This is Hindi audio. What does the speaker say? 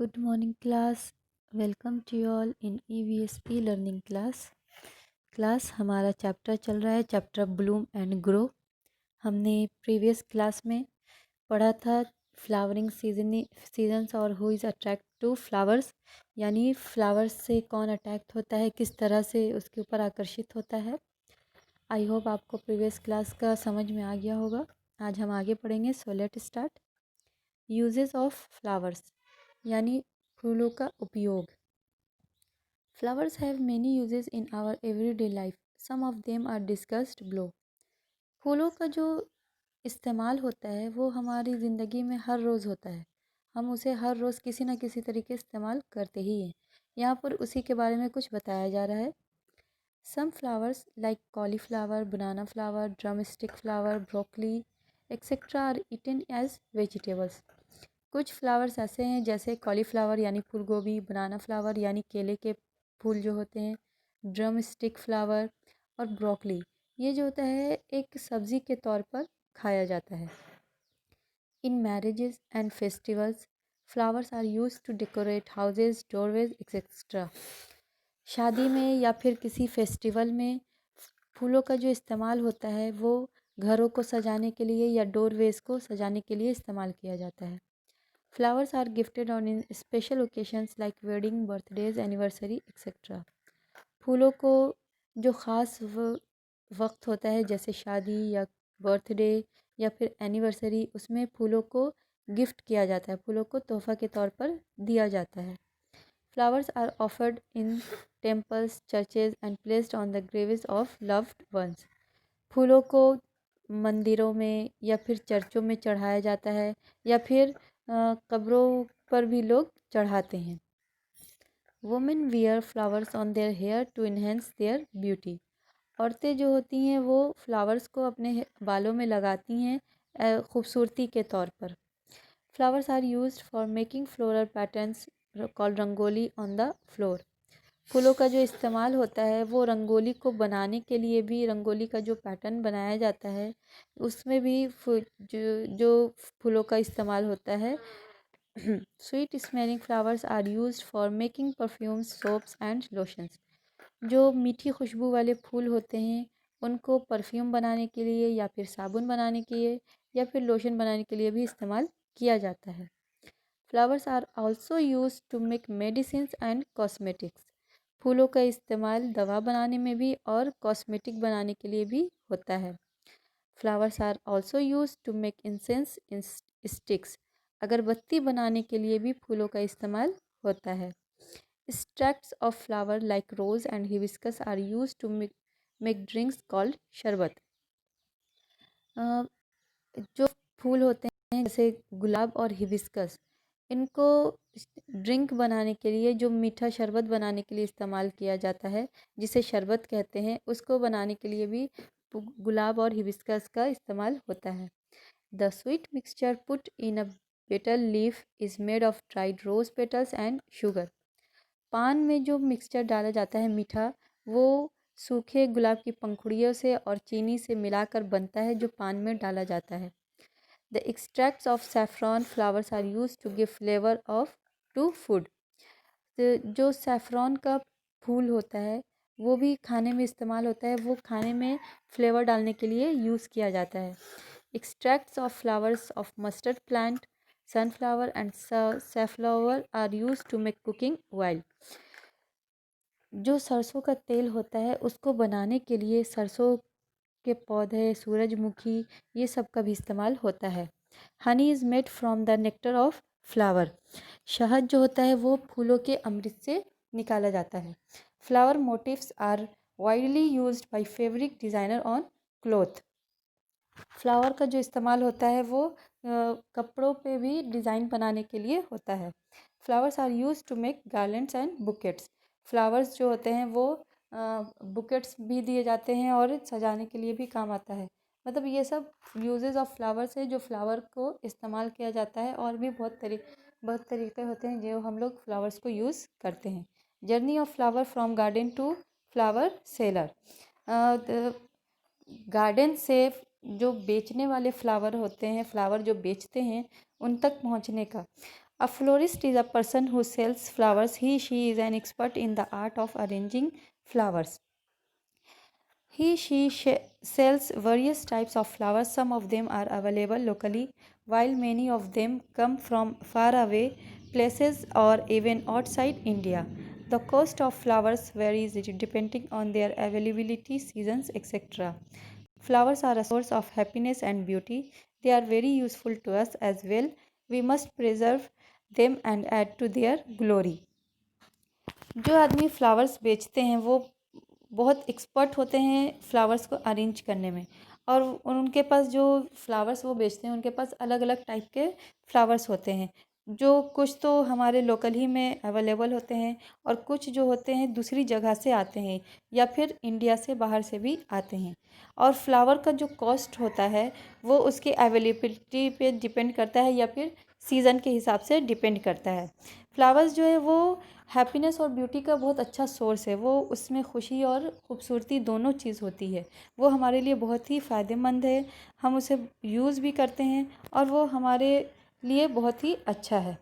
Good morning class. Welcome to you all in EVSP learning class हमारा चैप्टर चल रहा है चैप्टर ब्लूम एंड ग्रो। हमने प्रीवियस क्लास में पढ़ा था फ्लावरिंग सीजन्स और who is attract to flowers, यानी फ्लावर्स से कौन अट्रैक्ट होता है, किस तरह से उसके ऊपर आकर्षित होता है। आई होप आपको प्रीवियस क्लास का समझ में आ गया होगा। आज हम आगे पढ़ेंगे। So let start. Uses of flowers यानी फूलों का उपयोग। Flowers have many uses in our everyday life, some of them are discussed below. फूलों का जो इस्तेमाल होता है वो हमारी ज़िंदगी में हर रोज़ होता है। हम उसे हर रोज़ किसी न किसी तरीके इस्तेमाल करते ही हैं। यहाँ पर उसी के बारे में कुछ बताया जा रहा है। Some flowers like cauliflower, banana flower, drum stick flower, broccoli etcetera are eaten as vegetables. कुछ फ्लावर्स ऐसे हैं जैसे कॉलीफ्लावर यानी फूल गोभी, बनाना फ्लावर यानी केले के फूल जो होते हैं, ड्रम स्टिक फ्लावर और ब्रोकली, ये जो होता है एक सब्ज़ी के तौर पर खाया जाता है। In marriages and festivals flowers are use to decorate houses, doorways etcetera. शादी में या फिर किसी फेस्टिवल में फूलों का जो इस्तेमाल होता है वो घरों को सजाने के लिए या डोरवेज को सजाने के लिए इस्तेमाल किया जाता है। Flowers are gifted on in special occasions like wedding, birthdays, anniversary, etc. फूलों को जो ख़ास वक्त होता है जैसे शादी या बर्थडे या फिर एनिवर्सरी, उसमें फूलों को गिफ्ट किया जाता है, फूलों को तोहफा के तौर पर दिया जाता है। Flowers are offered in temples, churches and placed on the graves of loved ones. फूलों को मंदिरों में या फिर चर्चों में चढ़ाया जाता है या फिर कब्रों पर भी लोग चढ़ाते हैं। Women wear flowers on their hair to enhance their beauty. औरतें जो होती हैं वो फ्लावर्स को अपने बालों में लगाती हैं खूबसूरती के तौर पर। Flowers are used for making floral patterns called rangoli on the floor. फूलों का जो इस्तेमाल होता है वो रंगोली को बनाने के लिए भी, रंगोली का जो पैटर्न बनाया जाता है उसमें भी जो फूलों का इस्तेमाल होता है। Sweet smelling flowers are used for making perfumes, soaps and lotions. जो मीठी खुशबू वाले फूल होते हैं उनको परफ्यूम बनाने के लिए या फिर साबुन बनाने के लिए या फिर लोशन बनाने के लिए भी इस्तेमाल किया जाता है। Flowers are also used to make medicines and cosmetics. फूलों का इस्तेमाल दवा बनाने में भी और कॉस्मेटिक बनाने के लिए भी होता है। Flowers are also used to make incense sticks. अगरबत्ती बनाने के लिए भी फूलों का इस्तेमाल होता है। Extracts of flower like rose and hibiscus are used to make drinks called sharbat. जो फूल होते हैं जैसे गुलाब और हिबिस्कस, इनको ड्रिंक बनाने के लिए, जो मीठा शरबत बनाने के लिए इस्तेमाल किया जाता है जिसे शरबत कहते हैं, उसको बनाने के लिए भी गुलाब और हिबिस्कस का इस्तेमाल होता है। The sweet mixture put in a betel leaf is made of dried rose petals and sugar. पान में जो मिक्सचर डाला जाता है मीठा, वो सूखे गुलाब की पंखुड़ियों से और चीनी से मिलाकर बनता है जो पान में डाला जाता है। The extracts of saffron flowers are used to give flavor of to food. जो सैफरॉन का फूल होता है वो भी खाने में इस्तेमाल होता है, वो खाने में फ्लेवर डालने के लिए यूज़ किया जाता है। Extracts of flowers of mustard plant, sunflower and safflower are use to make cooking oil. जो सरसों का तेल होता है उसको बनाने के लिए सरसों के पौधे, सूरजमुखी, ये सब का भी इस्तेमाल होता है। Honey is made from the nectar of flower. शहद जो होता है वो फूलों के अमृत से निकाला जाता है। Flower motifs are widely used by fabric designer on cloth. Flower का जो इस्तेमाल होता है वो कपड़ों पे भी डिज़ाइन बनाने के लिए होता है। Flowers are use to make garlands and bouquets. Flowers जो होते हैं वो बुकेट्स भी दिए जाते हैं और सजाने के लिए भी काम आता है। मतलब ये सब यूजेस ऑफ फ्लावर्स है जो फ्लावर को इस्तेमाल किया जाता है, और भी बहुत तरीके होते हैं जो हम लोग फ्लावर्स को यूज़ करते हैं। Journey of flower from garden to flower seller. Garden से जो बेचने वाले फ्लावर होते हैं, फ्लावर जो बेचते हैं, उन तक पहुंचने का। A florist is a person who sells flowers. She is an expert in the art of arranging flowers. She sells various types of flowers. Some of them are available locally, while many of them come from far away places or even outside India. The cost of flowers varies depending on their availability, seasons, etc. Flowers are a source of happiness and beauty. They are very useful to us as well. We must preserve them and add to their glory. जो आदमी फ्लावर्स बेचते हैं वो बहुत एक्सपर्ट होते हैं फ्लावर्स को अरेंज करने में, और उनके पास जो फ्लावर्स वो बेचते हैं उनके पास अलग अलग टाइप के फ्लावर्स होते हैं, जो कुछ तो हमारे लोकल ही में अवेलेबल होते हैं और कुछ जो होते हैं दूसरी जगह से आते हैं या फिर इंडिया से बाहर से भी आते हैं। और फ्लावर का जो कॉस्ट होता है वो उसकी अवेलेबिलिटी पे डिपेंड करता है या फिर सीज़न के हिसाब से डिपेंड करता है। फ्लावर्स जो है वो हैप्पीनेस और ब्यूटी का बहुत अच्छा सोर्स है। वो उसमें खुशी और खूबसूरती दोनों चीज़ होती है। वो हमारे लिए बहुत ही फ़ायदेमंद है, हम उसे यूज़ भी करते हैं और वो हमारे लिए बहुत ही अच्छा है।